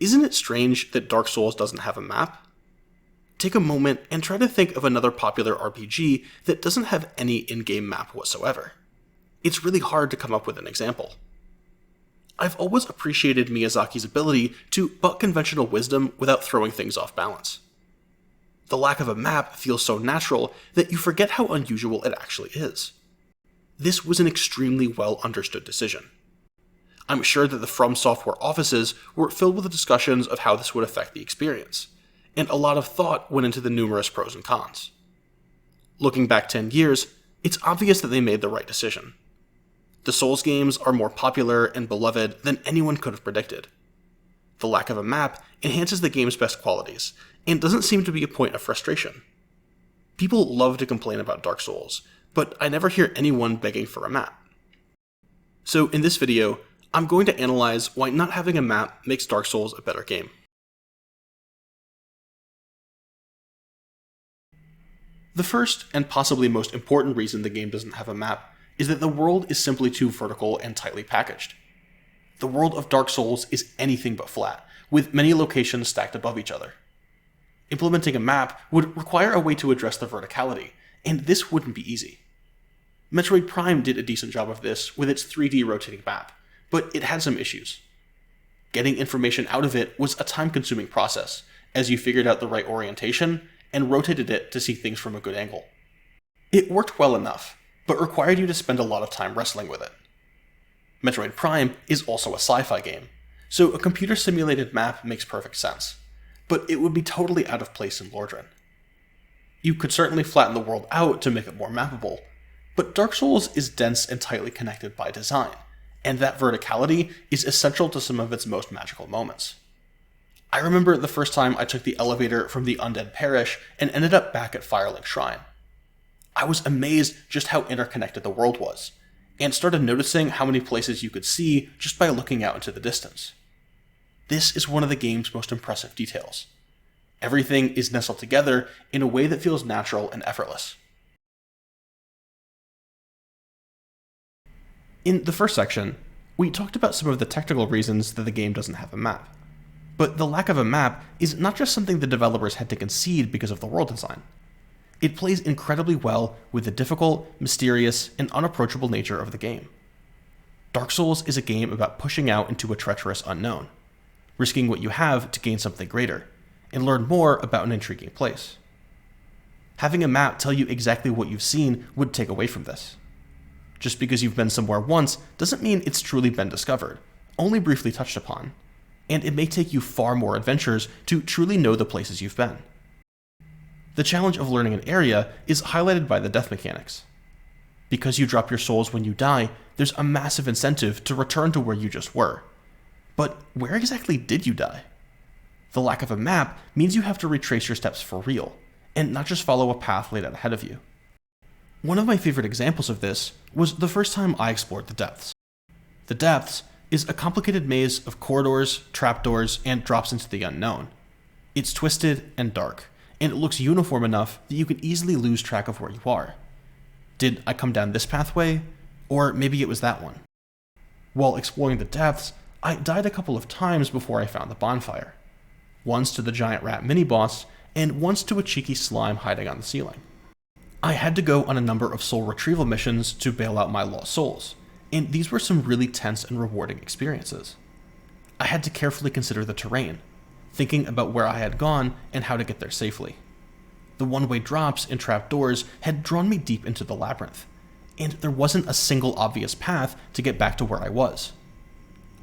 Isn't it strange that Dark Souls doesn't have a map? Take a moment and try to think of another popular RPG that doesn't have any in-game map whatsoever. It's really hard to come up with an example. I've always appreciated Miyazaki's ability to buck conventional wisdom without throwing things off balance. The lack of a map feels so natural that you forget how unusual it actually is. This was an extremely well understood decision. I'm sure that the From Software offices were filled with discussions of how this would affect the experience, and a lot of thought went into the numerous pros and cons. Looking back 10 years, it's obvious that they made the right decision. The Souls games are more popular and beloved than anyone could have predicted. The lack of a map enhances the game's best qualities, and doesn't seem to be a point of frustration. People love to complain about Dark Souls, but I never hear anyone begging for a map. So in this video, I'm going to analyze why not having a map makes Dark Souls a better game. The first, and possibly most important reason the game doesn't have a map, is that the world is simply too vertical and tightly packaged. The world of Dark Souls is anything but flat, with many locations stacked above each other. Implementing a map would require a way to address the verticality, and this wouldn't be easy. Metroid Prime did a decent job of this with its 3D rotating map, but it had some issues. Getting information out of it was a time-consuming process, as you figured out the right orientation and rotated it to see things from a good angle. It worked well enough, but required you to spend a lot of time wrestling with it. Metroid Prime is also a sci-fi game, so a computer-simulated map makes perfect sense, but it would be totally out of place in Lordran. You could certainly flatten the world out to make it more mappable, but Dark Souls is dense and tightly connected by design, and that verticality is essential to some of its most magical moments. I remember the first time I took the elevator from the Undead Parish and ended up back at Firelink Shrine. I was amazed just how interconnected the world was, and started noticing how many places you could see just by looking out into the distance. This is one of the game's most impressive details. Everything is nestled together in a way that feels natural and effortless. In the first section, we talked about some of the technical reasons that the game doesn't have a map. But the lack of a map is not just something the developers had to concede because of the world design. It plays incredibly well with the difficult, mysterious, and unapproachable nature of the game. Dark Souls is a game about pushing out into a treacherous unknown, risking what you have to gain something greater, and learn more about an intriguing place. Having a map tell you exactly what you've seen would take away from this. Just because you've been somewhere once doesn't mean it's truly been discovered, only briefly touched upon, and it may take you far more adventures to truly know the places you've been. The challenge of learning an area is highlighted by the death mechanics. Because you drop your souls when you die, there's a massive incentive to return to where you just were. But where exactly did you die? The lack of a map means you have to retrace your steps for real, and not just follow a path laid out ahead of you. One of my favorite examples of this was the first time I explored the depths. The depths is a complicated maze of corridors, trapdoors, and drops into the unknown. It's twisted and dark, and it looks uniform enough that you can easily lose track of where you are. Did I come down this pathway? Or maybe it was that one. While exploring the depths, I died a couple of times before I found the bonfire. Once to the giant rat mini-boss, and once to a cheeky slime hiding on the ceiling. I had to go on a number of soul retrieval missions to bail out my lost souls, and these were some really tense and rewarding experiences. I had to carefully consider the terrain, thinking about where I had gone and how to get there safely. The one-way drops and trapdoors had drawn me deep into the labyrinth, and there wasn't a single obvious path to get back to where I was.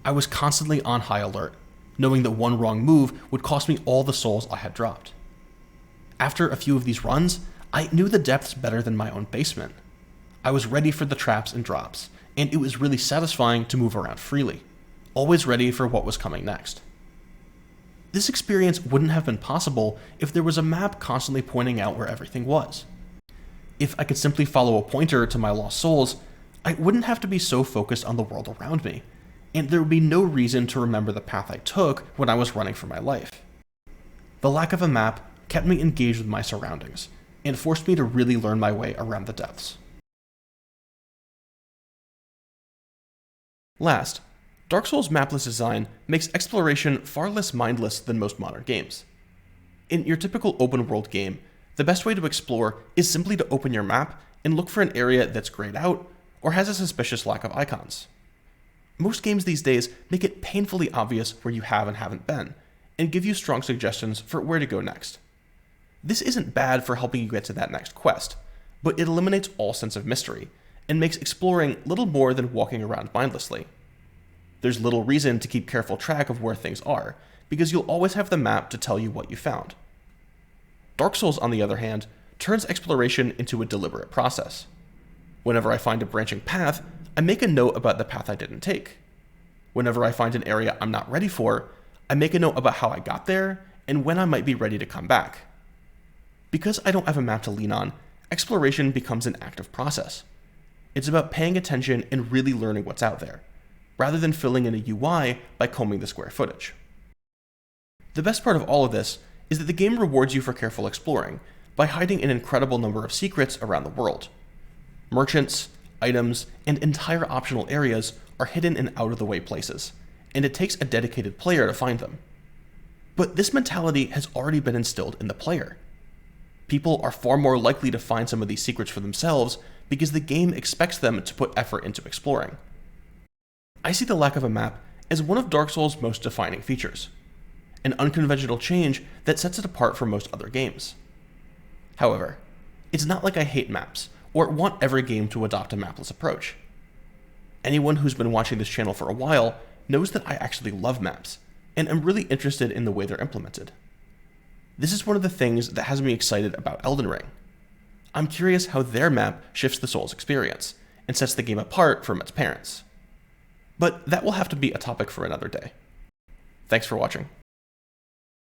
I was constantly on high alert, knowing that one wrong move would cost me all the souls I had dropped. After a few of these runs, I knew the depths better than my own basement. I was ready for the traps and drops, and it was really satisfying to move around freely, always ready for what was coming next. This experience wouldn't have been possible if there was a map constantly pointing out where everything was. If I could simply follow a pointer to my lost souls, I wouldn't have to be so focused on the world around me, and there would be no reason to remember the path I took when I was running for my life. The lack of a map kept me engaged with my surroundings, and forced me to really learn my way around the depths. Last, Dark Souls' mapless design makes exploration far less mindless than most modern games. In your typical open-world game, the best way to explore is simply to open your map and look for an area that's grayed out or has a suspicious lack of icons. Most games these days make it painfully obvious where you have and haven't been, and give you strong suggestions for where to go next. This isn't bad for helping you get to that next quest, but it eliminates all sense of mystery, and makes exploring little more than walking around mindlessly. There's little reason to keep careful track of where things are, because you'll always have the map to tell you what you found. Dark Souls, on the other hand, turns exploration into a deliberate process. Whenever I find a branching path, I make a note about the path I didn't take. Whenever I find an area I'm not ready for, I make a note about how I got there and when I might be ready to come back. Because I don't have a map to lean on, exploration becomes an active process. It's about paying attention and really learning what's out there, rather than filling in a UI by combing the square footage. The best part of all of this is that the game rewards you for careful exploring by hiding an incredible number of secrets around the world. Merchants, items, and entire optional areas are hidden in out-of-the-way places, and it takes a dedicated player to find them. But this mentality has already been instilled in the player. People are far more likely to find some of these secrets for themselves because the game expects them to put effort into exploring. I see the lack of a map as one of Dark Souls' most defining features, an unconventional change that sets it apart from most other games. However, it's not like I hate maps or want every game to adopt a mapless approach. Anyone who's been watching this channel for a while knows that I actually love maps, and am really interested in the way they're implemented. This is one of the things that has me excited about Elden Ring. I'm curious how their map shifts the Souls experience, and sets the game apart from its parents. But that will have to be a topic for another day. Thanks for watching.